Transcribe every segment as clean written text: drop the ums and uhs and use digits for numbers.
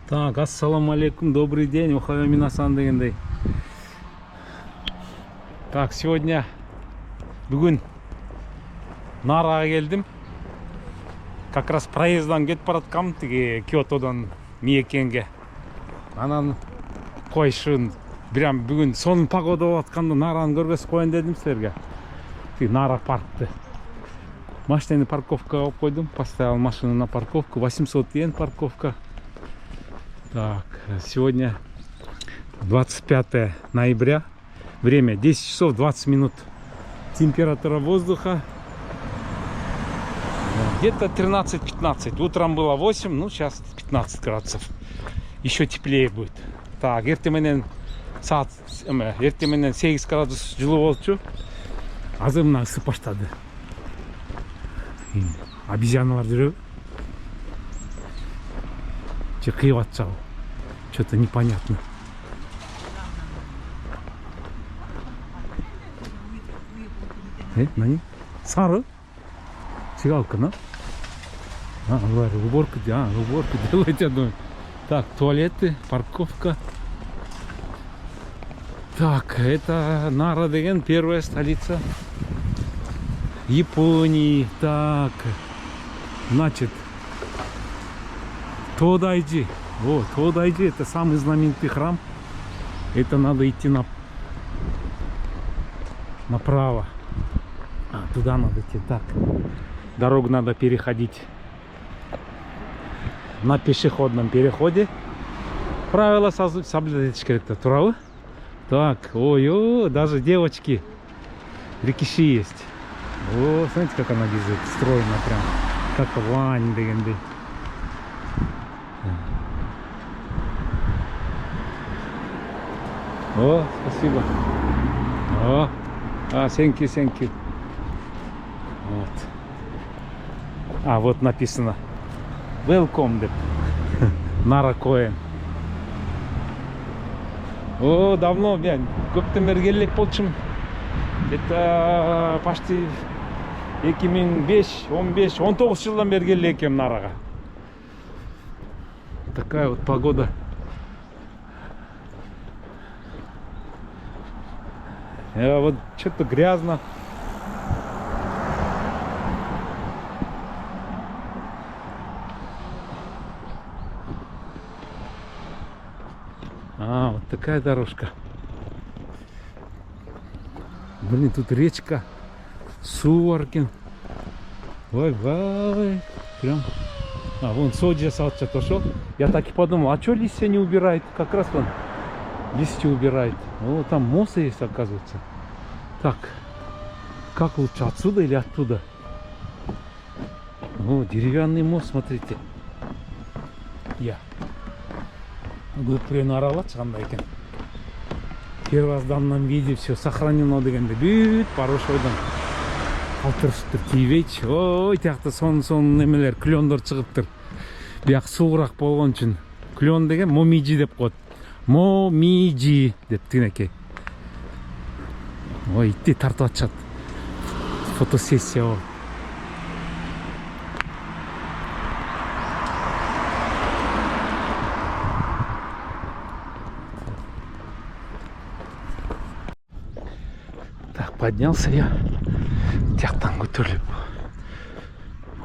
Так, ассаламу алейкум, добрый день, ухабя минасан дегендей. Так, сегодня бүгін Нарага келдім. Как раз проездан кетіп бараткам, тиги Киотодан Миекенге. Анан койшун, прям бүгін сонун погода болуп атканда Нараны көргөзүп коеюн дедим силерге. Тиги Нара паркты. Машинаны парковкага коюп койдум, поставил машину на парковку, 800 йен парковка. Так, сегодня 25 ноября, время 10 часов 20 минут, температура воздуха где-то 13-15, утром было 8, ну сейчас 15 градусов, еще теплее будет. Так, ертеменен 8 градус жылуу болчу, азыр мына ысып баштады. Обезьяналар жүрөбү же кыйып атчабы, что-то непонятно. Нани? Сары? Сигалка, на? Уборка делать, я думаю. Так, туалеты, парковка. Так, это Нара деген, первая столица Японии. Так, значит, Тодайджи. Вот, Тодайджи, это самый знаменитый храм. Это надо идти направо. Туда надо идти. Так, дорогу надо переходить на пешеходном переходе. Правила соблюдать керек-то, туравы. Так, ой, даже девочки рикиши есть. О, смотрите, как она бежит, стройно прям, как Вань дегенды. О, спасибо. О, thank you. Вот. Вот написано Welcome деп. Нара Коэн. О, давно мен көптен бери келек болчумун. Это почти 2005, 15, 19 жылдан бери келек экенмин Нарага. Такая вот погода. Вот что-то грязно. Вот такая дорожка. Блин, тут речка. Суворкин. Ой, прям. Вон Соджа Салча пошел. Я так и подумал, а что листья не убирает? Как раз он листья убирает. О, там мост есть, оказывается. Так, как лучше, отсюда или оттуда? О, деревянный мост, смотрите. Первый раз в данном виде все сохранено дегенде бүт порошойдан калтырышыптыр тийбейчи. Ой, тиякта сон немелер клёндор чыгыптыр. Бияк суугураак болгон үчүн клён деген момижи деп коет. Момижи деп тигинекей. Ой, итти тартып атышат. Фотосессия болуп. Так, поднялся я. Тяктан көтөрүлүп.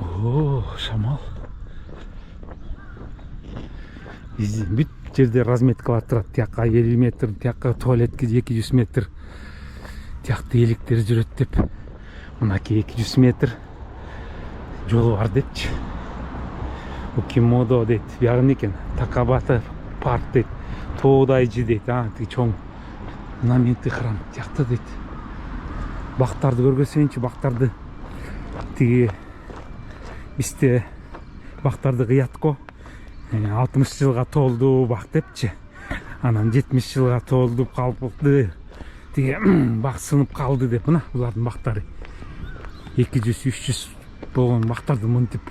О, шамал. Бүт жерде разметкалар турат. Тияка 50 метр, тияка туалетке 200 метр. Тиякта электер жүрөт деп. Мынаки 200 метр жолу бар депчи. Укимодо дейт. Бягын экен. Такабата парк дейт. Тодайджи дейт. Тиги чоң знаменитый храм. Тиякта дейт. Бактарды көргөсөйүнчү, бактарды тиги бизде бактарды кыятко 60 жылга толду бак депчи. Анан 70 жылга толду калпыкты. Тиги бак сынып калды деп, мына булардын бактары 200-300 болгон бактарды мынтип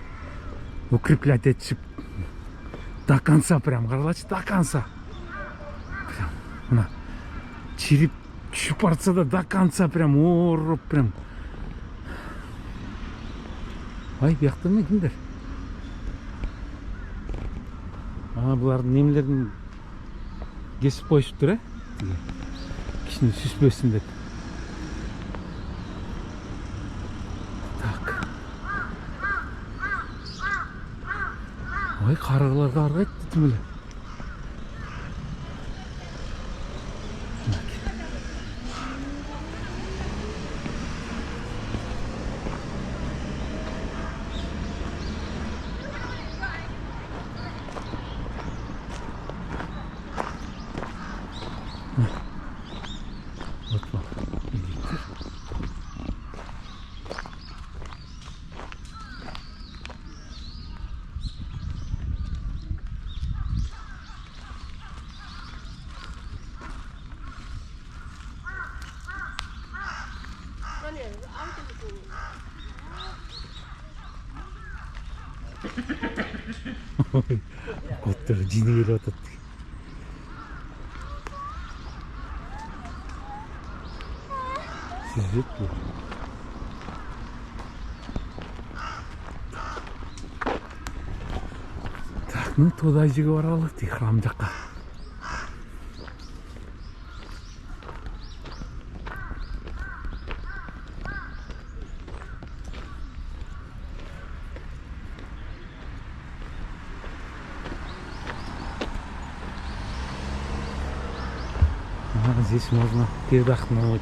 укреплять этишип до конца, прям каралачы, до конца. Мына чирип түшүп барса да до конца прям ооруп прям. Ай, биякта эмне кимдер? Бұлардың немелерін кесіп қойышыптыр, кішіні сүспесін деп. Так. Ой, қарғыларға арғайды түмілі. Вот bu. Котları ciniyle oturttu. Sizlik bu. Так, ну туда жиге баралы, храм жаққа. Здесь можно передохнуть.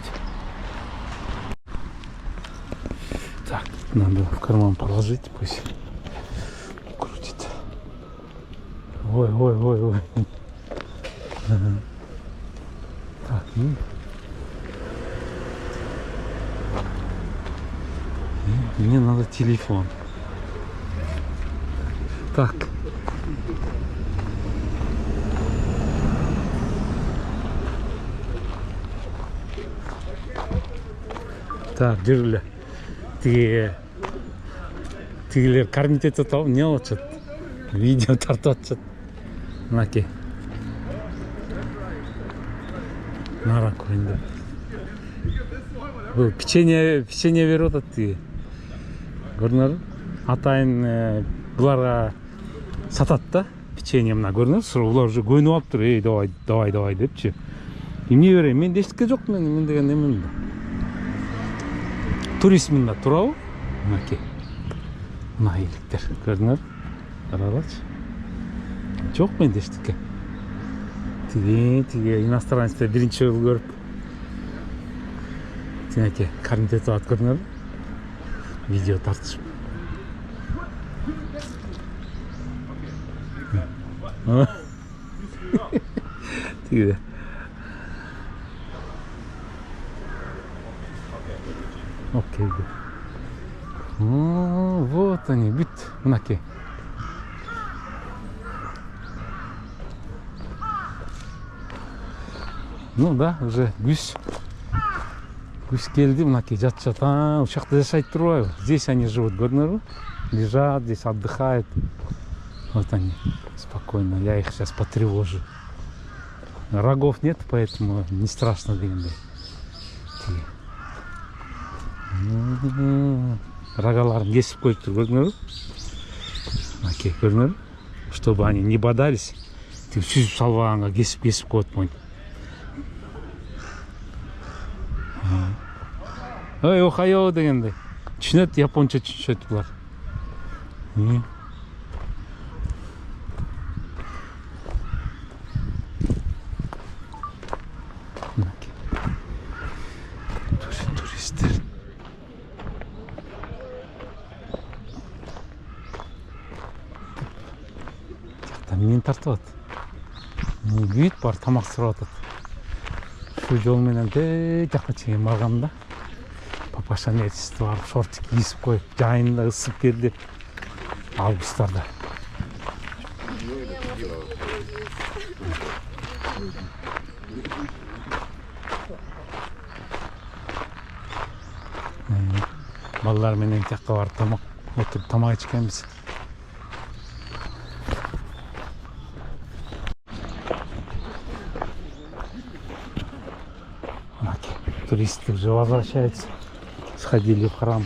Так, надо в карман положить, пусть крутится. Ой, ой, ой, ой. Так, ну. Мне надо телефон. Так. Так, жүрілі. Тегелер карнит етіп тауып, не олатшады? Видео тартып атшады. Мынаке. Нара көрінді. Бұл печенье беріп отады теге. Көрдіңдер? Атайын бұларға сатады да печенье мына, көрдіңдер? Бұлар уже көйініп алып тұр, ей, давай депші. Емне берейін? Мен дештікке жоқ, мен деген немен да. Туризмін да тұрау. Мынаке. Мына еліктер. Көрдіңдер? Қаралашы. Жоқ мен дештікке. Теге иностранецтер бірінші жыл көріп. Тенеке карнит етіп ат көрдіңдер? Видео тартышып. Теге. Окей. Вот они, бит, мынаке. Ну да, уже гусь келді, мынаке жатышат. Ушақта жашайды тұрбайбы. Здесь они живут, көрдіңдер? Лежат, здесь отдыхают. Вот они, спокойно. Я их сейчас потревожу. Рогов нет, поэтому не страшно дегенде. Рогаларын кесіп қойып тұр, көрдіңдер? Мынаке, көрдіңдер? Чтобы они не бодались, сүзіп салғанға кесіп қойып қойды. Ой, охайо дегенде. Түсінеді, японша түсінеді бұлар. Туристер. Мені тартып атты. Бүйт бар, тамақ сұрап атты. Шу жолменен де жаққа чейін барғанда папаша нетісті барып шортик киісіп қойып, жайында ысып келді августарда. Балалар менен жаққа барып отырып тамақ ішкенбіз. Туристы уже возвращаются. Сходили в храм.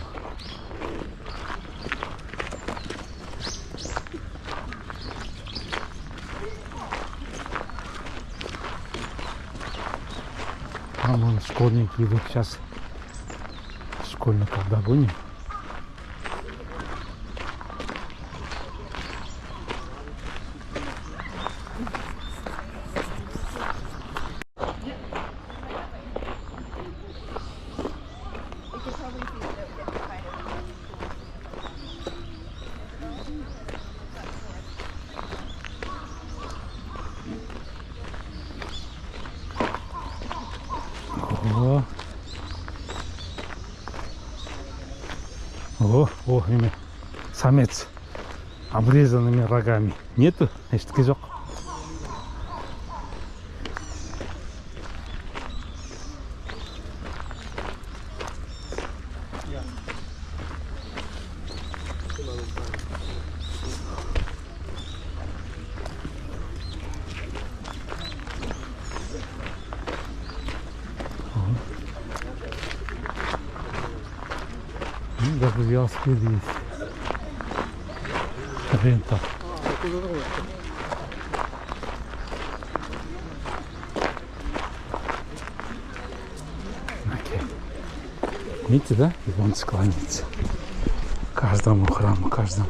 Там вон школьники идут сейчас. Школьников догоним. О, имя. Самец. Обрезанными рогами. Нету? Эштікі жоқ. Даже велосипед есть. Рента. Видите, да? И он склонится. Каждому храму, каждому.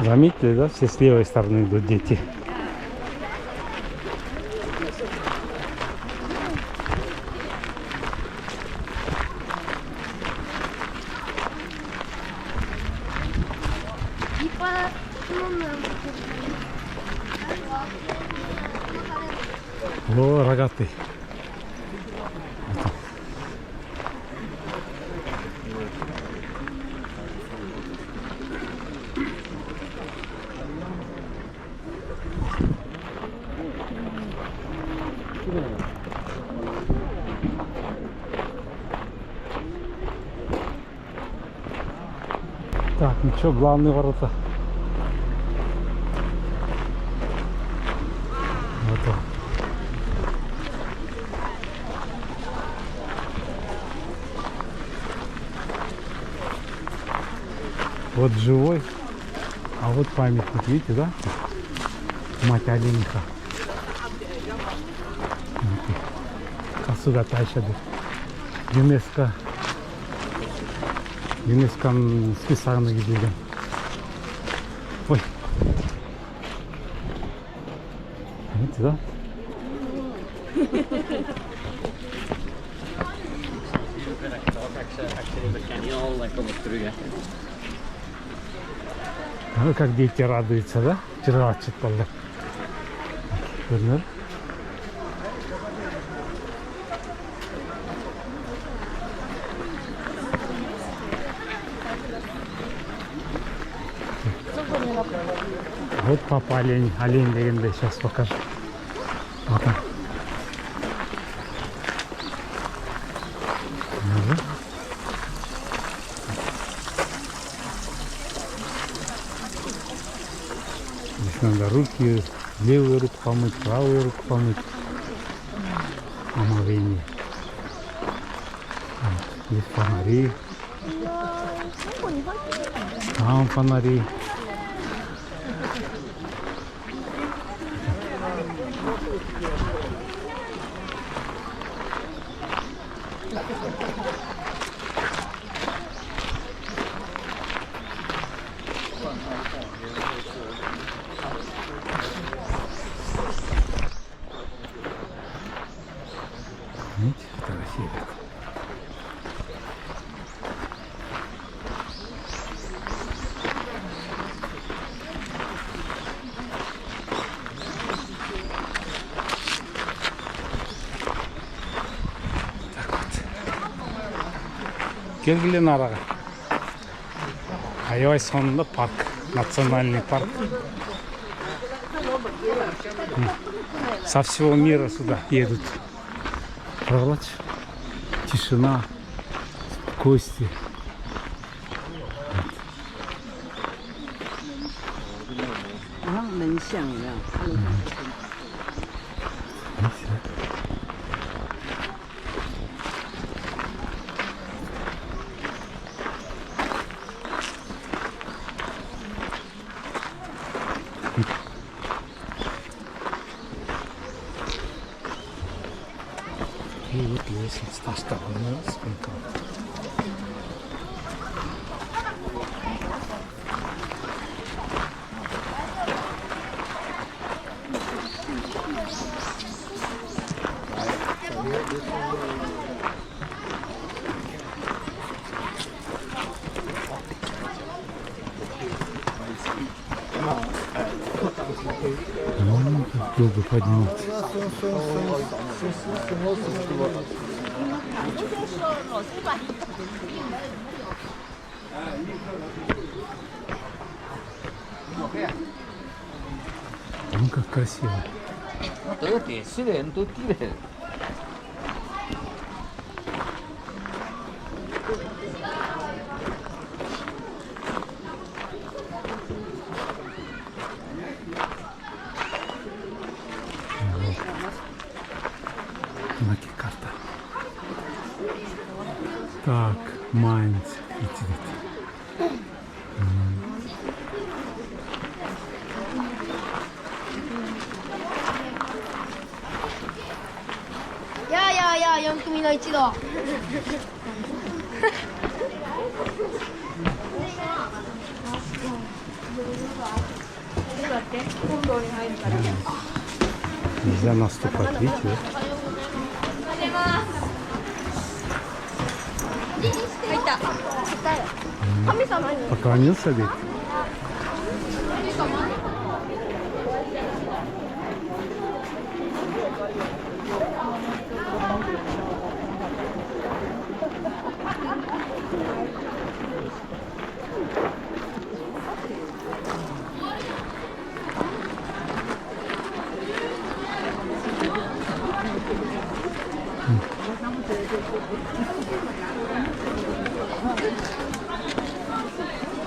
Заметили, да? Все с левой стороны идут дети. О, рогатый. Так, ну что, главные ворота. Вот он. Вот живой, а вот памятник, видите, да? Мать олениха. Касуга тайшаду. ЮНЕСКОның списогына кірген. Ой. Видите, да? Ну, как дети радуются, да? Вчера читали. Görünür. Вот папа олень, олень дегенде сейчас покажу. Вот он. Здесь надо руки, левую руку помыть, правую руку помыть. Омовение. Здесь фонари. Там фонари. Видите, фотографируют. Так вот. Келгиле нарага. Аябай сонунда парк, национальный парк. Со всего мира сюда едут. Тишина, кости. 很像的，他们И вот лестница поставлена, сколько. Как долго подниматься. Ну как красиво. Наки карта. Так, Майнц.や4組の一度Нельзя наступать, видите? Поклонился ведь?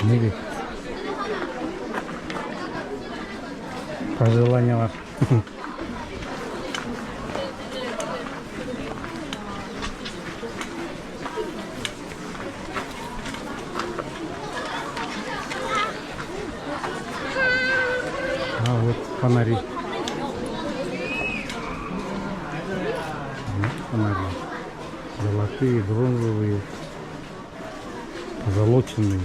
Не видит. Пожелания ваши. А вот фонари. Вот фонари. Золотые, бронзовые, позолоченные.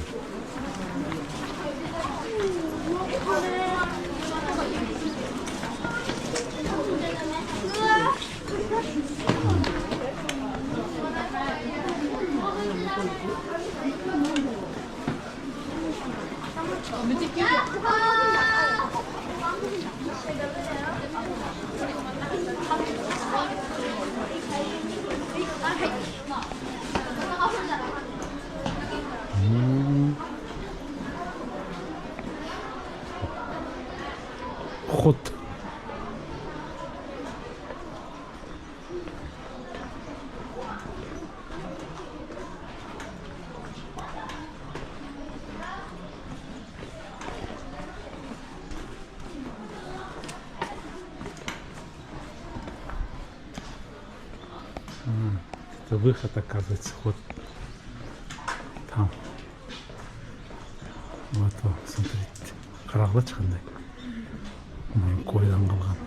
Ход. Это выход, оказывается, вот там. Вот, смотрите, қарағлы қандай. Қойдан қалған.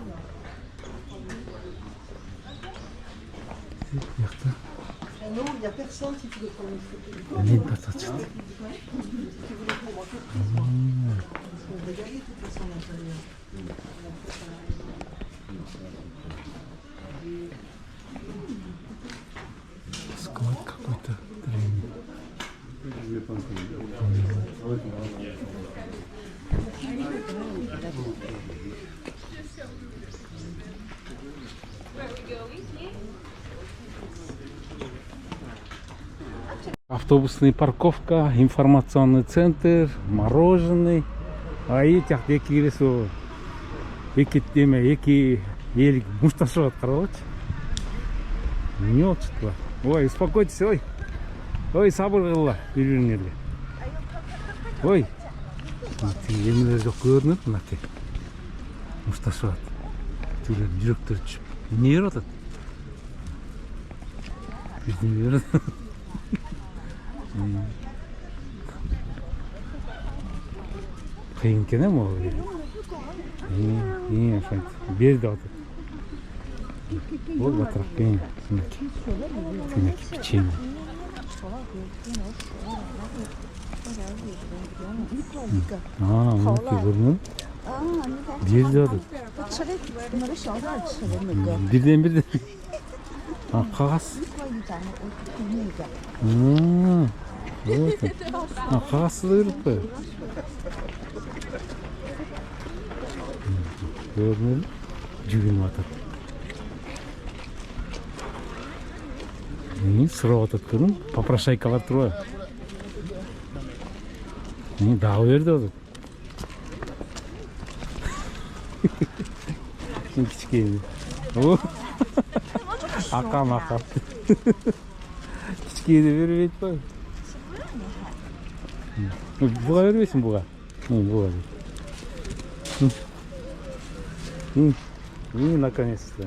Яқта. Лента сатшыды. Склад какой-то древний. Автобусная парковка, информационный центр, мороженый. А этих деки рису, эки теме, эки елик мушташот короче. Мелчество. Ой, успокойтесь, ой. Ой, сабыр қылла, үйренерлер. Ой. Емелер жоқ көрініп, мынакей. мұшташып жатыр. Түрлер жүректері түсіп. Не еріп жатады? Бірдеңе еріп жатады. Қиын екен ма ол? Ошентип берди атат. Ол батырақ пен тынеки печенье. Мынакей көрдүңбү? Берди атат. Бирден. Кагаз. Кагазсыз да берип коёбу. Görünür, cügün atat. Sıra atat kırım, papraşaykalar duruyor. Dağı verdi atat. Şimdi küçük geldi. Akam. Küçük geldi, ver bak. Buğa vermesin buğa. Buğa. И наконец-то.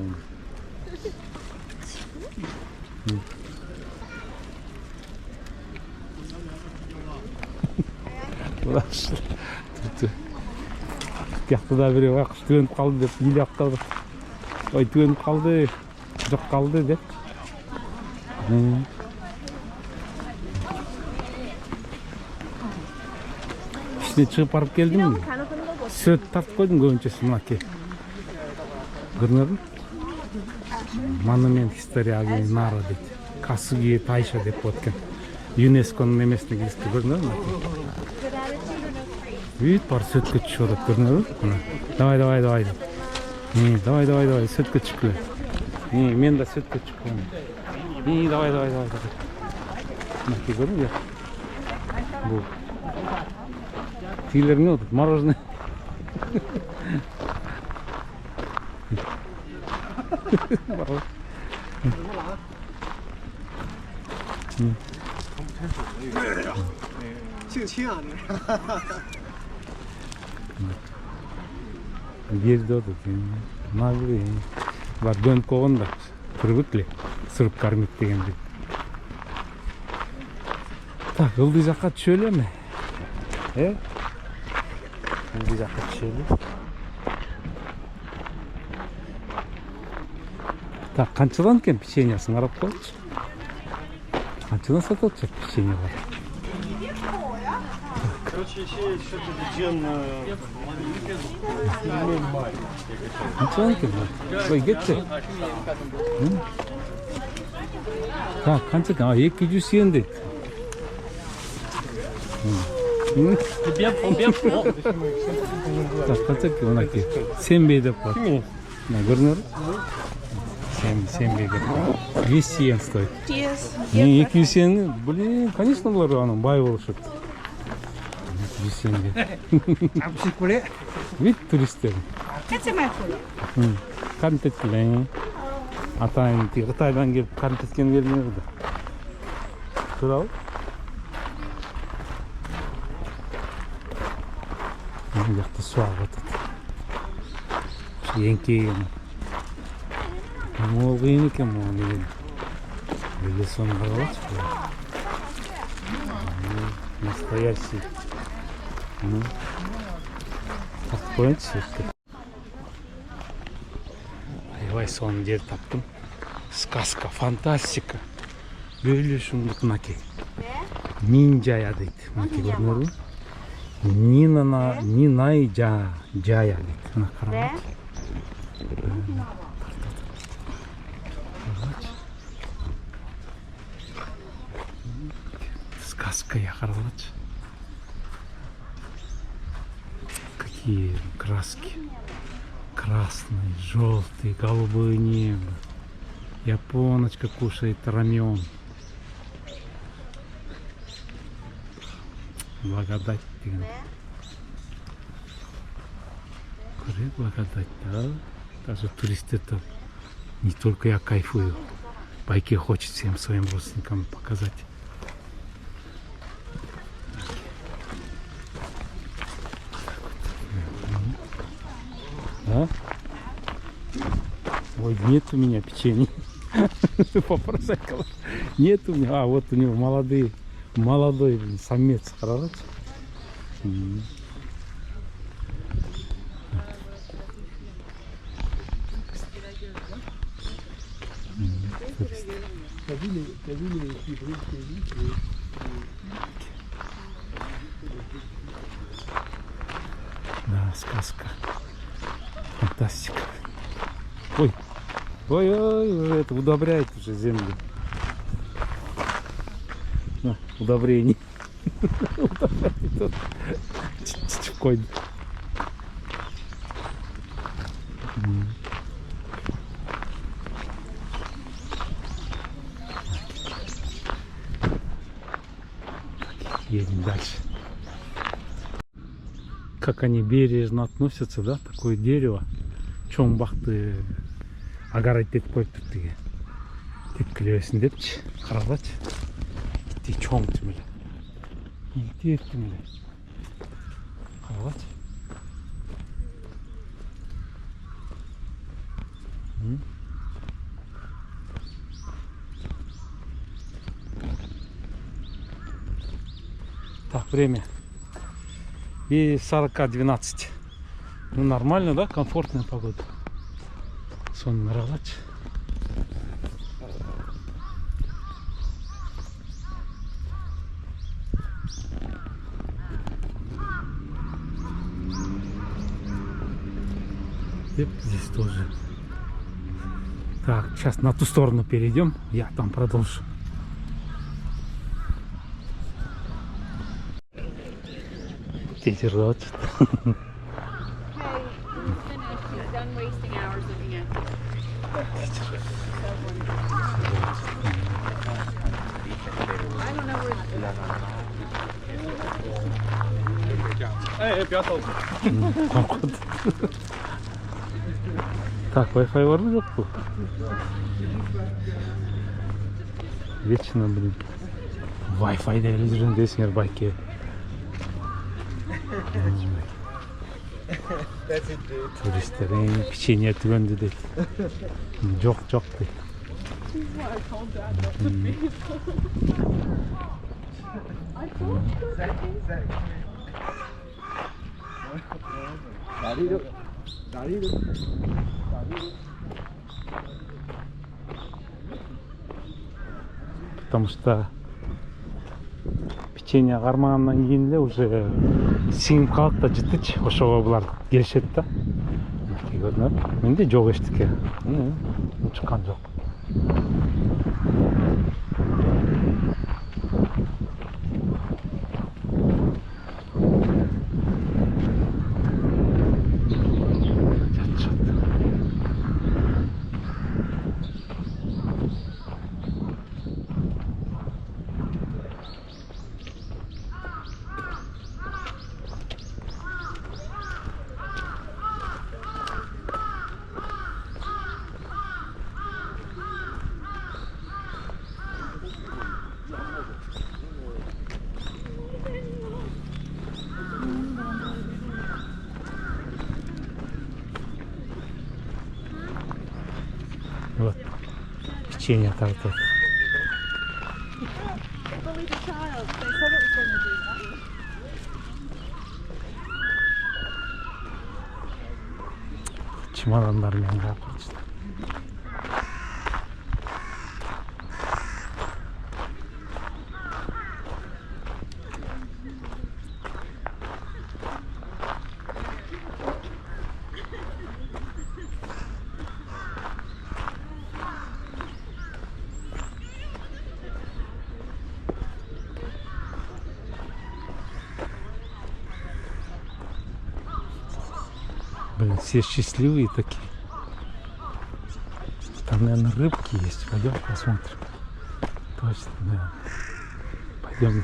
Тияқта біреу қыш төніп қалды деп еле ақталды. Ой, төніп қалды, жоқ қалды деп. İşte çıkıp barıp geldim mi? Söt tartıp koydum көбүнчөсү мынакей. Көрдүңөрбү? Монумент историяга нара дейт. Касуги Тайша деп өткөн. ЮНЕСКОнун немесине киришти, көрдүңөрбү? Бүт бар сөткө түшүп атат, көрдүңөрбү? Давай. Давай, сөткө чыккыла. Мен да сөткө чыккым. Давай. Мынакей көрдүңбү? Бул тигилер эмне атат? Мороженое. Берди атат. Нагы бар дөнүп койгонда привыкли сырып кормить дегенди. Так, ылдый жакка түшөлү эми. Ылдый жакка түшөлү. Так, канчадан экен печеньясын карап коечу. Канчадан сатат печеньялар? Короче, еще есть что-то джем. Канчадан экен? Ой, кетти. Так, канча экен? 200 йен дейт. Так, канча экен мынакей? Сенбей деп коет. Көрүнөрбү? Сенбей деп. 200 йен стоит. 200 йен, блин, конечно, булар анын бай болушат. 200 йенге. Вид туристтер. Контент билен. Атайын Кытайдан келип контенткен бермей калды. Туурабы? Бұл жақта су ағып атат. Еңкейген. Мол қиын екен мол деген. Өлі соны қаралатшы. Настоящий. Тартып қойыншы. Аябай соны жер таптым. Сказка, фантастика. Бөлі шумдық мынакей. Минжая дейді. Мынакей көрдіңдер бе? Нинай жая дейді. Мына қараңыз. Сказка я қаралатшы. Какие краски. Красный, желтый, голубое небо. Японочка кушает рамен. Благодать деген. Көрі благодать, да? Даже туристы-то не только я кайфую. Байки хочет всем своим родственникам показать. А? Ой, нет у меня печенья. Попрошайка. Нет у меня. А, вот у него молодой самец. Хорошо. Да, сказка. Фантастика. Ой, ой, это удобряет уже землю. На, удобрение. Удобряет. Конь. Едем дальше. Как они бережно относятся, да, такое дерево. Чоң бақты агарайт етіп қойып тұр деген. Тепкілесін депші, қаралач. Те чоң түмелі. Елте түмелі. Қаралач. Так, время. И 40-12. Ну, нормально, да? Комфортная погода. Сон нравится. И здесь тоже. Так, сейчас на ту сторону перейдем. Я там продолжу. Ветер рвет. Так, Wi-Fi var mı yok bu? Вечно, блин. Wi-Fi де жүргендесіңер байке. Туристер печенье түгенді дейді. Жоқ дейді. Потому что печенье қармағаннан кейін де уже сіңіп қалды да жітіч ошоға бұлар келішеді да. Менде жоқ ештеңе. Шыққан жоқ. Вот, печенье тартат. Чемодандармен жапырды. Блин, все счастливые такие. Там, наверное, рыбки есть. Пойдем посмотрим. Точно, да. Пойдем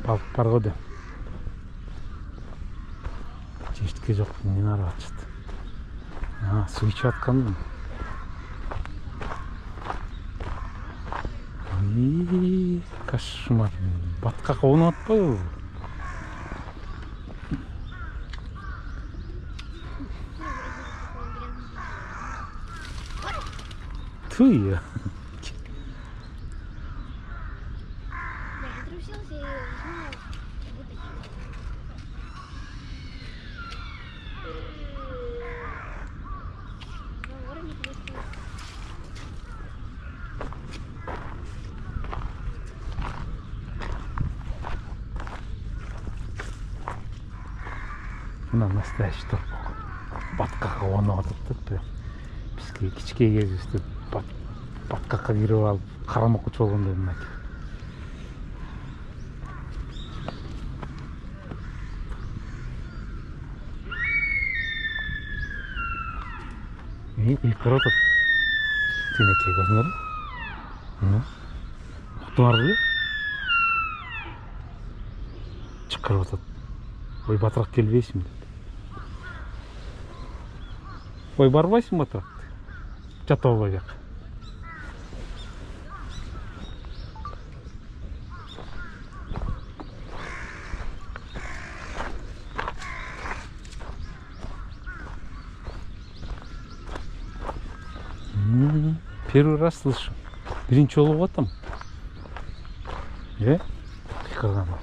по породе. Чештке жоқ, не нарватшыды. А, су içіп жатқан. Кошмар. Батқақ ойнатпай ол. Tüy ya. Мына настоящий торпақ. Батқаққа оны отырып тұр. Бізге кішкей кезімізде батқаққа кіріп алып қарамаққа болғанда мына. Ұйқыр отыр. Тенекей көрдіңдер ме? Құтыңар біле? Шыққырып отыр. Ой, батырақ келбейсің деп. Ой, барбайсың батырақ? Жата олай бек. Первый раз слышу. Бірінші жолы отым. Қиқырған ба.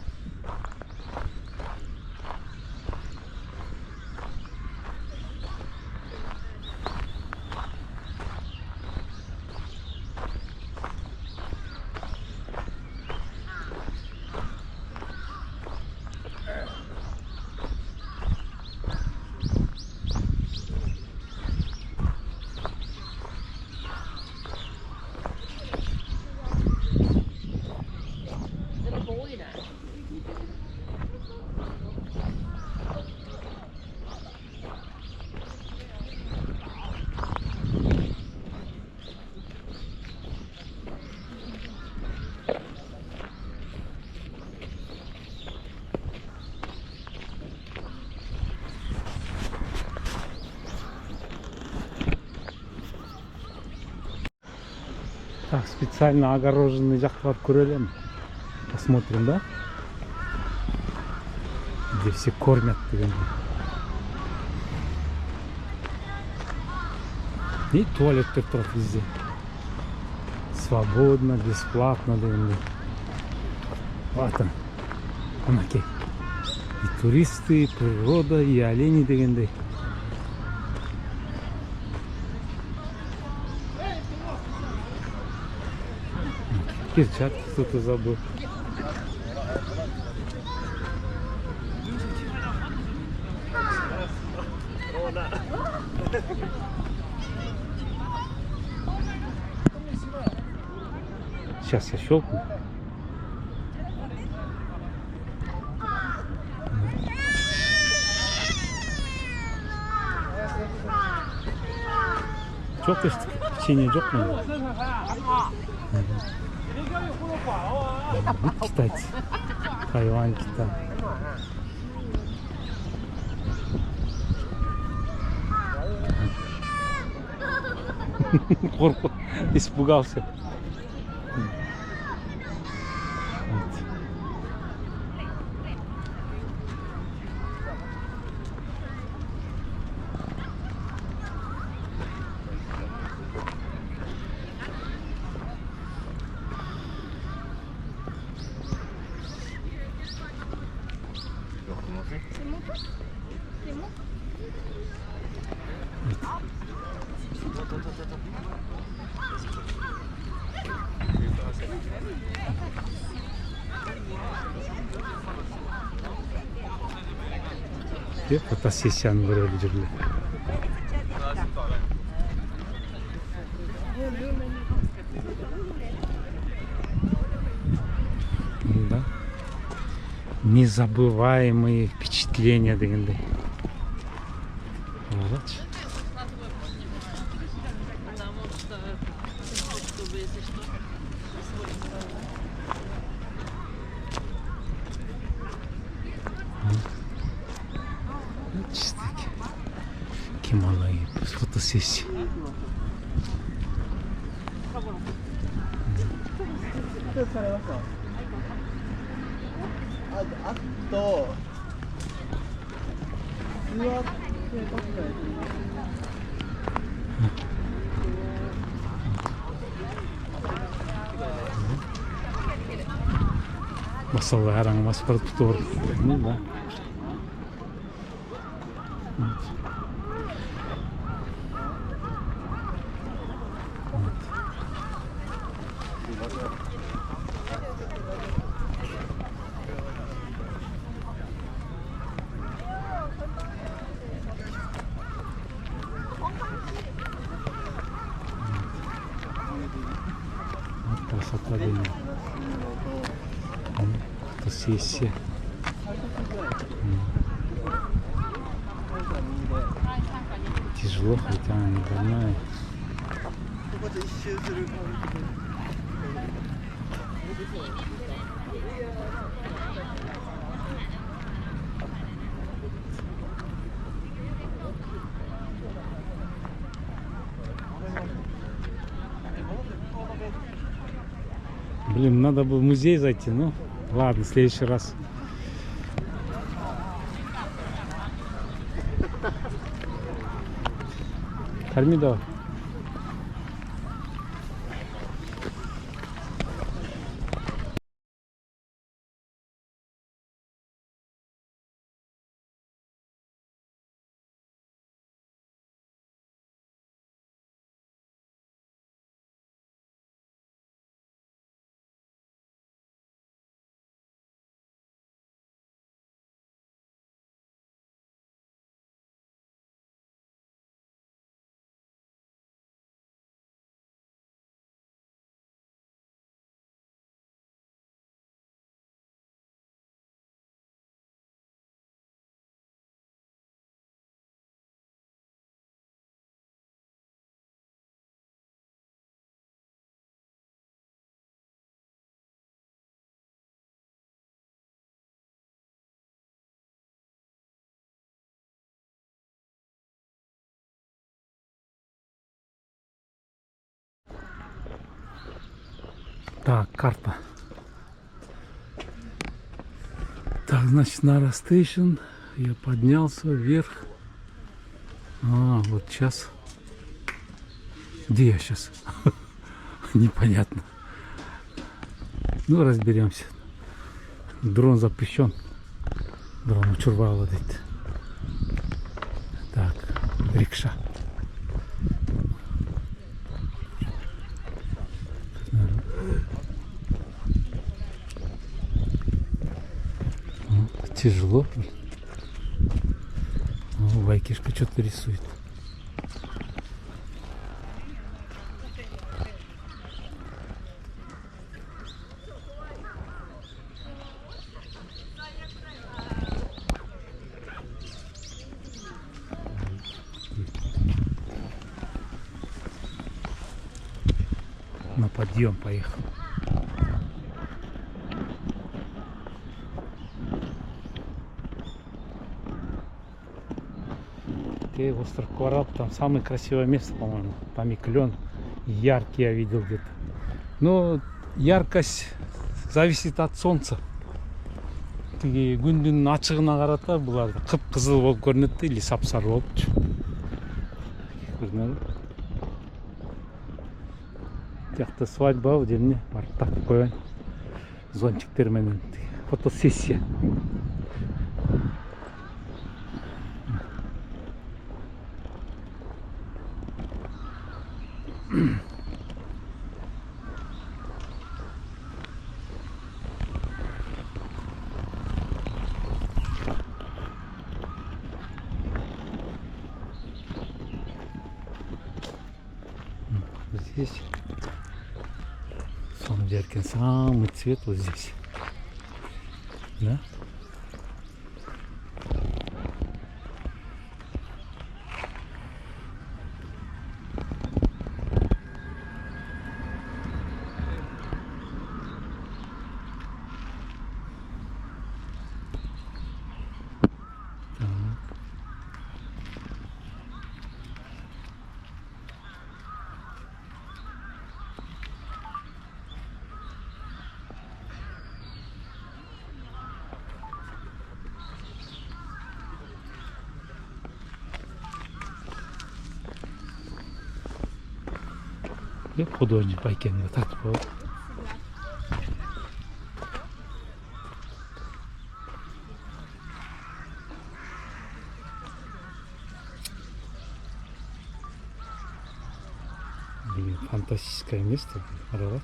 Так, специально огороженный жақтар көрелем. Посмотрим, да? Где все кормят. И туалеттер тұрады везде. Свободно, бесплатно дегенде. Вот он. Мінекей. И туристы, и природа, и олени дегенде. Перчатки кто-то забыл. Сейчас я щелкну. Щелкаешь, печенье жёкнет. Китайцы. Тайвань, Китай. Корпус испугался. Фотосессияны көрелі жүрді. Да. Незабываемые впечатления дегенде. Вот. Малые фотосессии. Особо арам маспорт тур. Ну да. Красота, блин. Фотосессия. Тяжело, хотя она не больная. Блин, надо бы в музей зайти, ну ладно, в следующий раз. Корми давай. Так, карта. Так, значит, Нара Стейшн. Я поднялся вверх. А, вот сейчас. Где я сейчас? Непонятно. Ну, разберемся. Дрон запрещен. Дрон учурвала дейді. Так, рикша. Тяжело. О, Вайкишка что-то рисует. На подъем поехал. Остров Коралл, там самое красивое место, по-моему. Там и клен яркий я видел где-то. Но яркость зависит от солнца. Күндүн ачыгына карата булар кып-кызыл болуп көрүнөт или сапсары болупчу. Көрүнөбү? Жакта свадьба демне барып тартып коеюн. Зонтиктер менен фотосессия. Здесь Сомдеркин, самый цвет вот здесь, да? Художник байкенге тартып коет. фантастическое место. Аралач.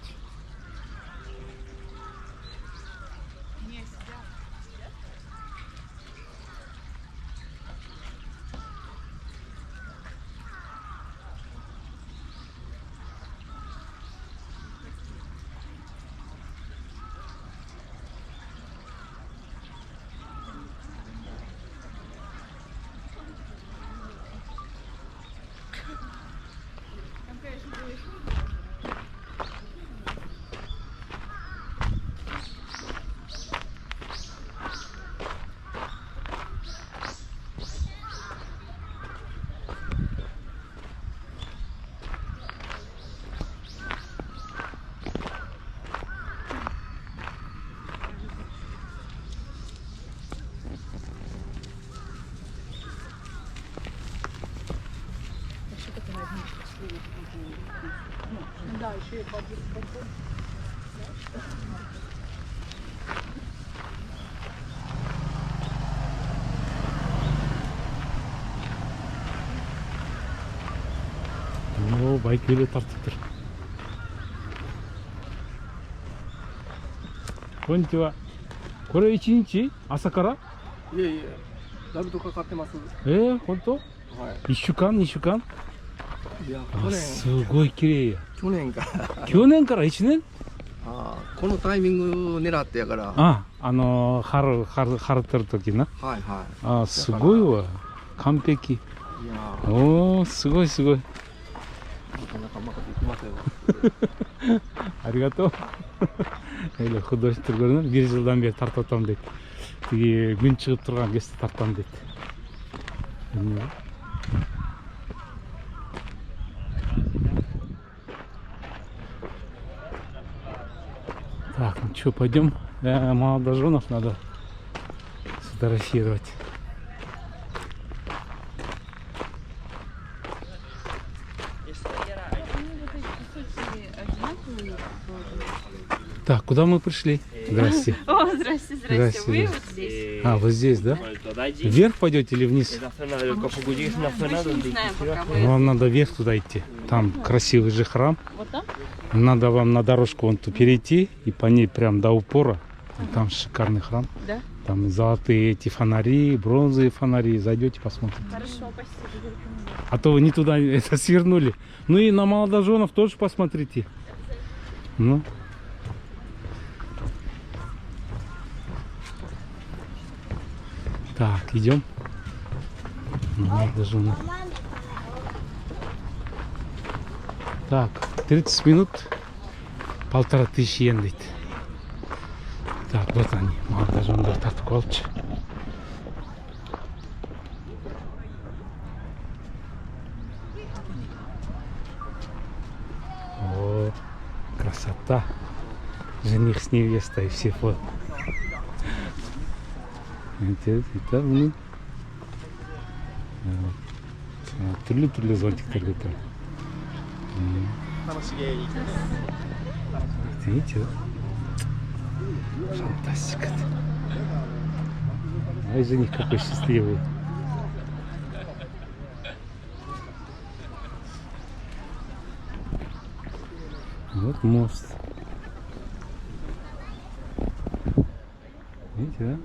О, байк үйле тартып тұр. Конничева. これ1日朝から？いえいえ、だいぶとかかってます。本当？はい。1週間2週間？いや、あ、すごい綺麗や。去年から。去年から1年？ああ、このタイミング狙ってやから。あ、春ってる時な。はいはい。あ、すごいわ。完璧。いや、おー、すごいすごい。なかなかうまくいきますよ。ありがとう。Öyle художествоlarını bir yıldan beri tartatam dedi. Gün çıkıp turgan kesti tartam dedi. Так, ну что, пойдем. Молодоженов надо сфотографировать. Так, куда мы пришли? Здрасте. О, здрасте, здрасте. Вы вот здесь? А, вот здесь, да? Вверх пойдете или вниз? Не знаю, пока вы... Вам надо вверх туда идти. Там красивый же храм. Вот там? Надо вам на дорожку вон ту перейти и по ней прям до упора. Там шикарный храм. Да? Там золотые эти фонари, бронзовые фонари. Зайдете, посмотрите. Хорошо, спасибо. А то вы не туда это свернули. Ну и на молодоженов тоже посмотрите. Ну. Так, идем. Молодоженов. Так, 30 минут, 1500 йен дейді. Так, вот они, молодожендар тартып қалыпты. О, красота. Жених с невестой, все фото. Это міне түрлі зонтиктер көтер. Видите, фантастика. Ай, жених какой счастливый. Вот мост. Видите, да?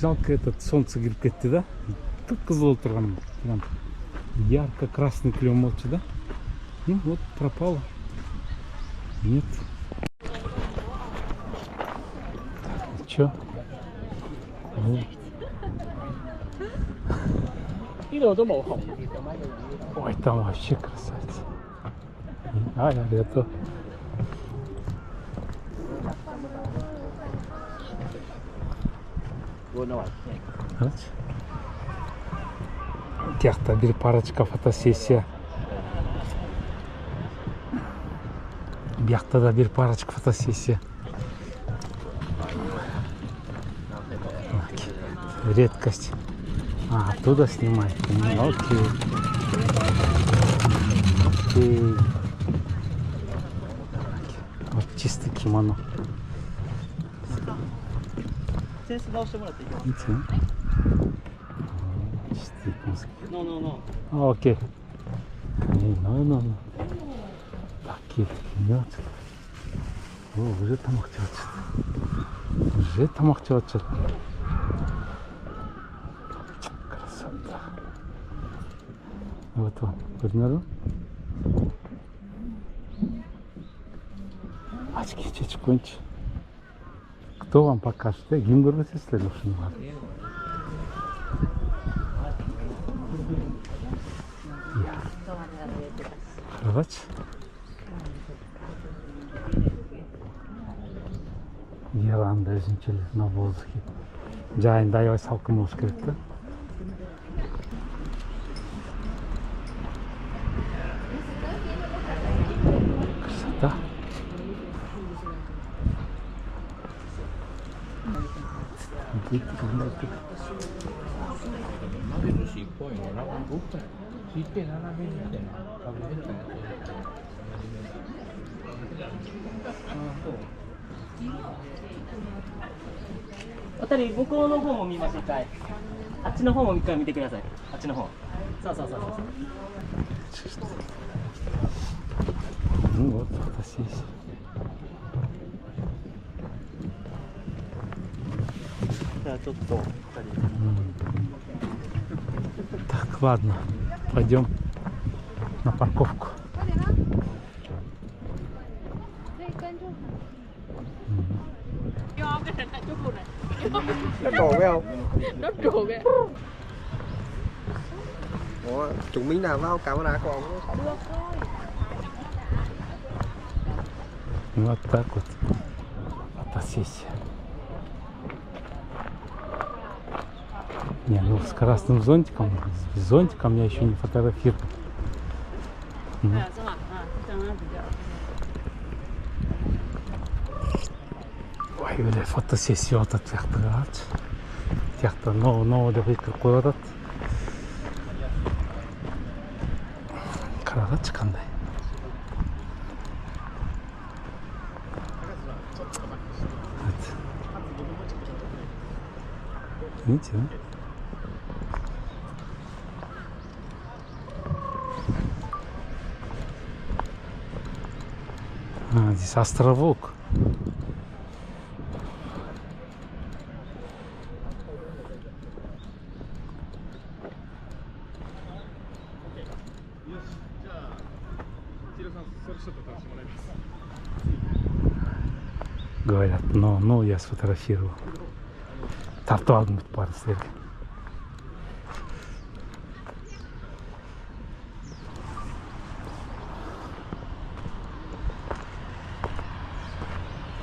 Жалко, этот солнце кіріп кетті, да? Тут қызыл отырған, прям ярко-красный клев молча, да? Ну вот, пропало. Нет. Так, ну чё? Ой, там вообще красавица. Ай, это. Тяхта, bir парочка фотосессия. Бяхта да bir парочка фотосессия. Редкость. А, оттуда снимай. Окей. Окей. Вот чистый кимоно. Видите? Чистый японский. Окей. No. Такие, нет. О, уже тамақ жеп жатыр. Уже тамақ жеп жатыр. Красота. Вот он, көрінеді? Очки шешіп қойыншы. Кто вам покажет? Кім көрсетесіздер осыны? Қарағашы. Иранда өзіншелер на воздухе. Жайында аябай салқын болуш керек та. Красота.お二人向こうの方も見ましょうかい。あっちの方も一回見てください。あっちの方。そうそうそうそう。Вот фотосессия. Так, ладно, пойдем на парковку. Nó trồn phải không? Nó trùa kìa. Ủa, chuẩn miếng nào vào camera của ông? Вот так вот фотосессия. Не, ну с красным зонтиком, с зонтиком я еще не фотографировал. Ой, öyle fotosessiya o'tib yoqtiradi. Yoqtir, no deb aytib qo'yadi. Qarag'achi qanday. Видите, да? А, здесь островок. Говорят, но я сфотографировал. Тартуалдың бар сіздерге.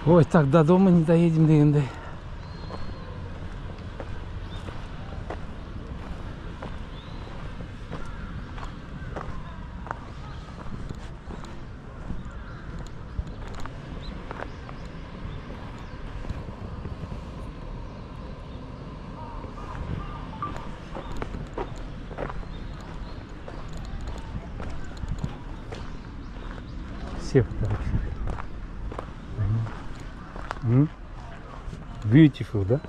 Ой, так до дома не доедем дегенде. Все фотографируют. Beautiful, да?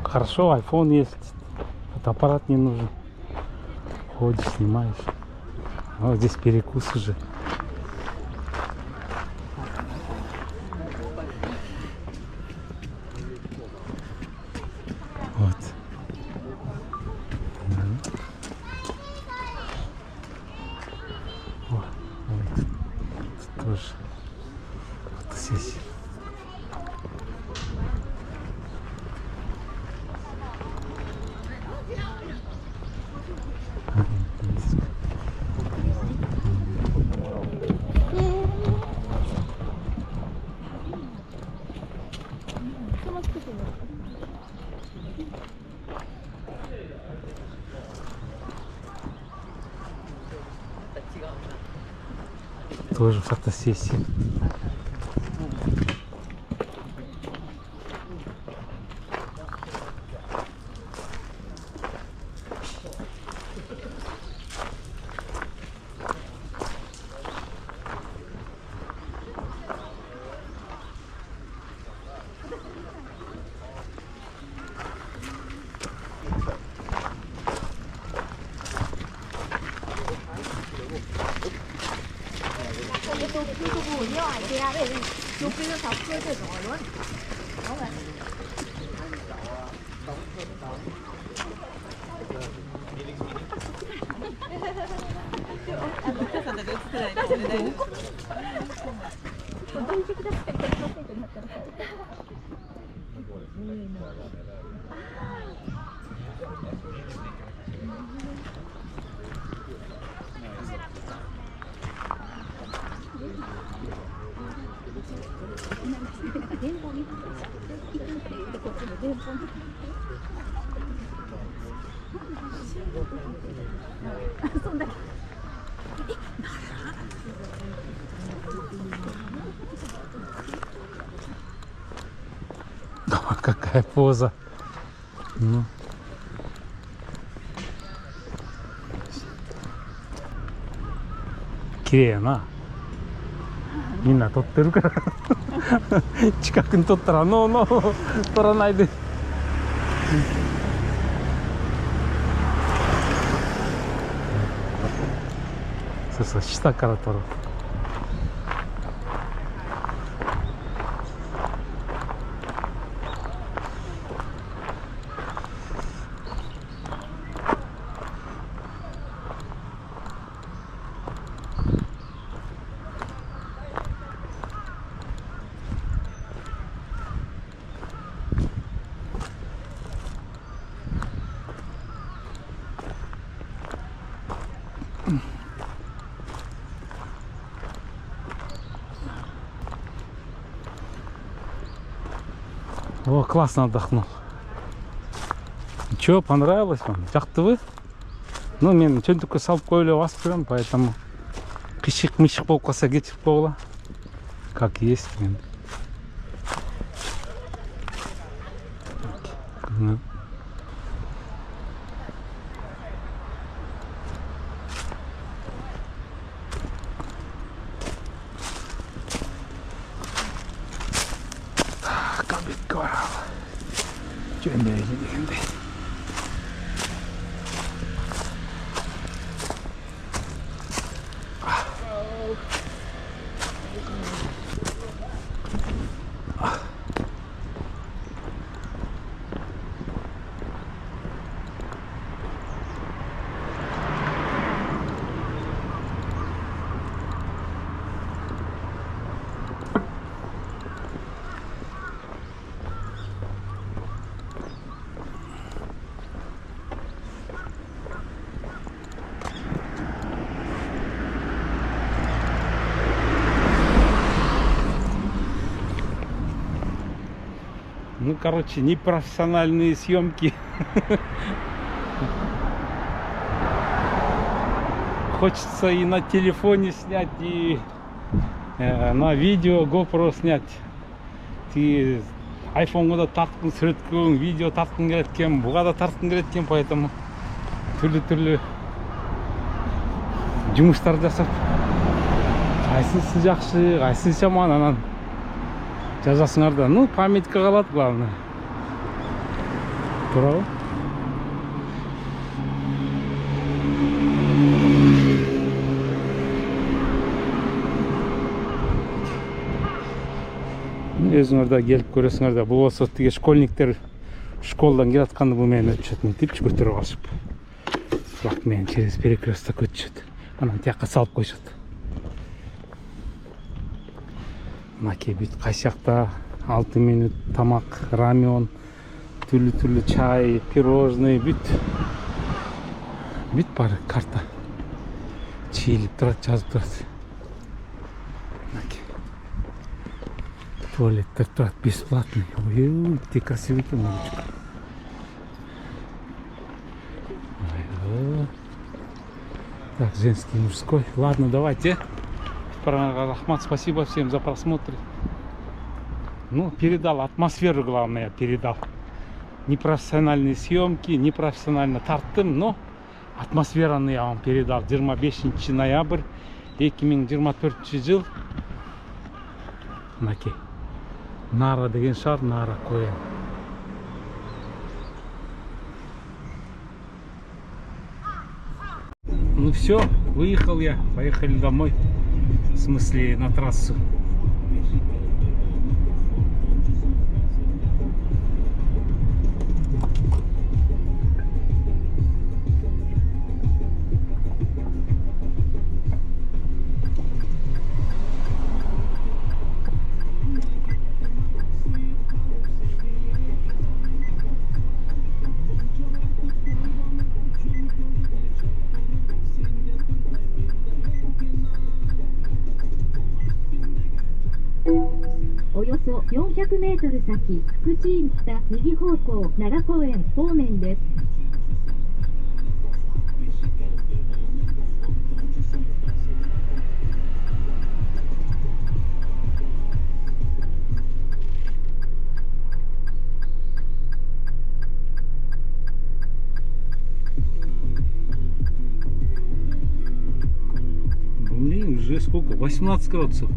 Хорошо, iPhone есть. Фотоаппарат не нужен. Ходишь, снимаешь. Вот здесь перекус уже. Вот. О, вот. Тут тоже фотосессия. Тоже фотосессия. 就跟着他喝这种轮。老板。 Какая поза. Ну. Кирей на. みんな撮ってるから近くに撮ったらノー撮らないで。そうそう、下から撮ろう。О, классно отдохнул. Че, понравилось вам? Жақтыбы? Ну, мен чөн только салып койлеп басып жүрөм, поэтому кышык-мышык болуп калса кетип койгула. Как есть мен. Жөндөй дегенде. Ну, короче, непрофессиональные съемки. Хочется и на телефоне снять, и на видео GoPro снять. Ты iPhone'га да тарткың сүрөткөн, видео тарткың келет экен, буга да тарткың келет экен, поэтому түрлүү жумуштар жасап, кайсысы жакшы, кайсысы жаман, анан жазасыңар да. Ну, памятка калат, главное. Туурабы? Өзүңөр да келип көрөсүңөр да. Бул болсо тиги школьниктер школдан келатканда бул менен өтүшөт. Мынтип көтөрүп алышып. Бак менен через перекресток өтүшөт. Анан тияка салып коюшат. Мынакей бүт кайсакта 6 минут тамак, рамен, түрлүү чай, пирожный, бүт бары карта чийлип турат, жазып турат. Мынакей туалеттер турат бесплатный. Ой, ты красивый экен, мужичок. Так, женский, мужской. Ладно, давайте. Рахмат, спасибо всем за просмотр. Ну, передал атмосферу, главное, передал. Непрофессиональные съемки, непрофессионально тарттым, но атмосфераны я вам передал. 25 ноябрь 2024 жыл. Мынакей. Нара деген шаар, Нара коен. Ну все, выехал я, поехали домой. В смысле, на трассу. よそ400メートル先、福知院北右方向、奈良公園方面です。Блин, уже сколько? 18 градусов.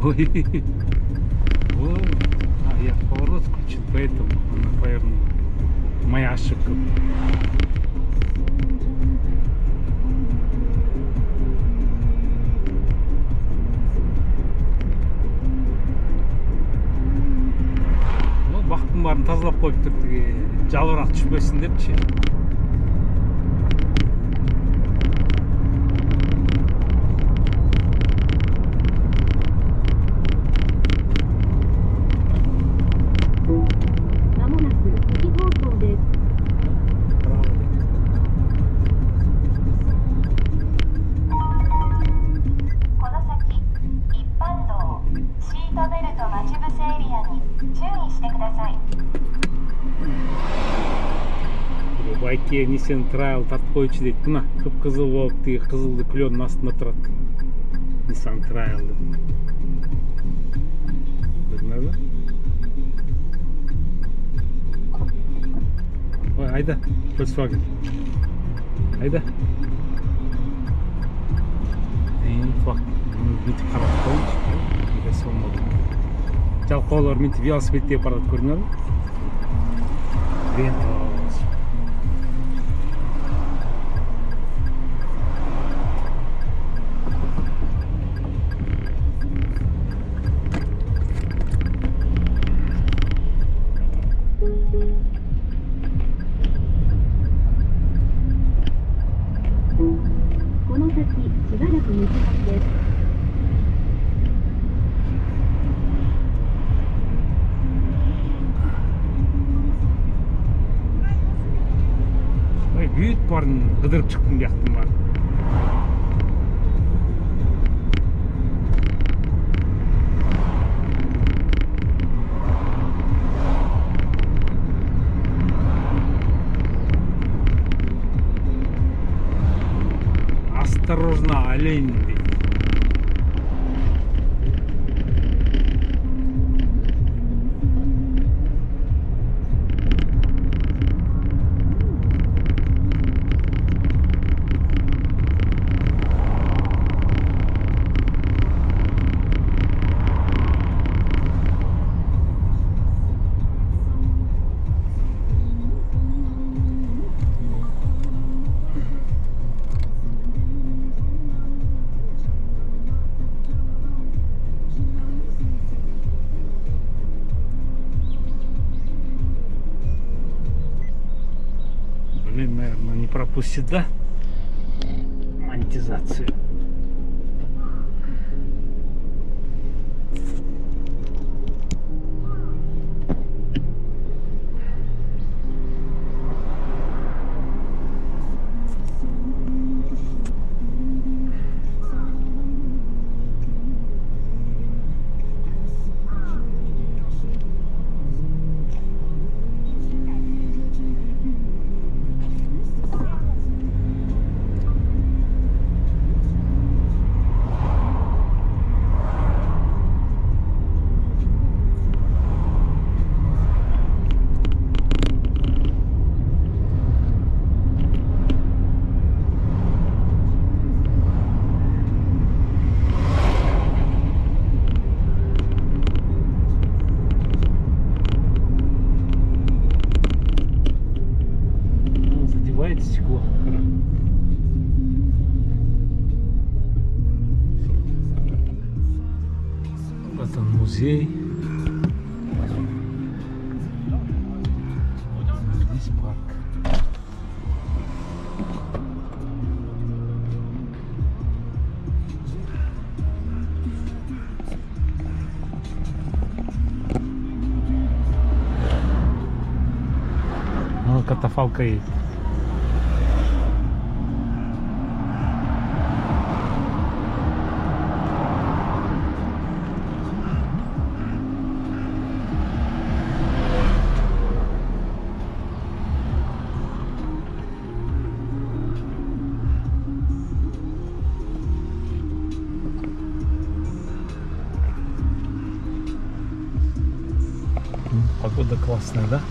Ой, ой, я поворот включил, поэтому она повернула. Моя ошибка. Ну, бақтың барын тазалап қойып тұр, жалбырақ түшпесін депші. Байке Nissan Trail тартып қойшы дейді. Мына қып-қызыл болып, қызылды күлёнің астында тұрады. Nissan Trail деп. Көрдіңіз бе? Ой, айда, Volkswagen. Айда. Бақ, бүйтіп қарап қойыншы. Несі болмады. Жалқаулар ментіп велосипедте барады, көрдіңіз бе? Рента. Бүйт барын қыдырып шықтымияқтым бар. Осторожно, олень дейді. Блин, наверное, не пропустит, да? Монетизацию. Стекло. Вот он, музей. Здесь парк. Ну, катафалка есть. Погода классная, да?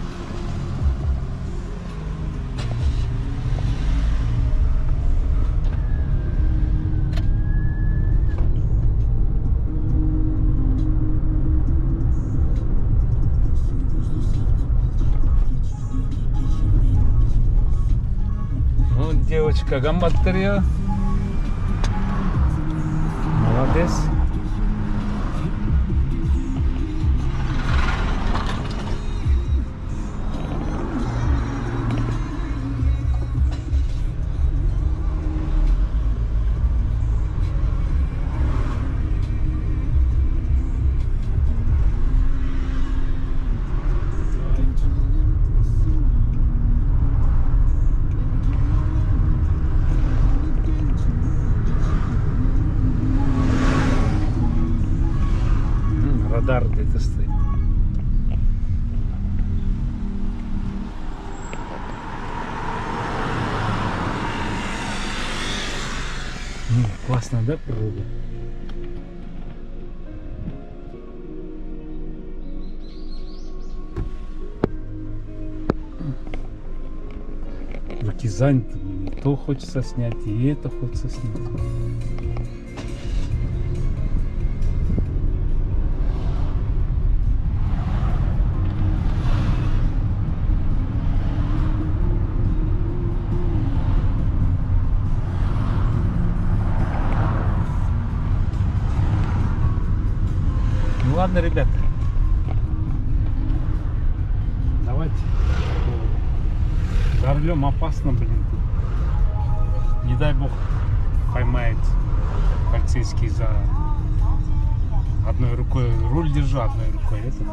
Ну, девочка, гамбаттер. Молодец. Радар где-то стоит. Классно, да, природа? Руки заняты, и то хочется снять, и это хочется снять. Ну ладно, ребята, давайте. За рулем опасно, блин. Не дай бог поймает полицейский за одной рукой руль держу, одной рукой это.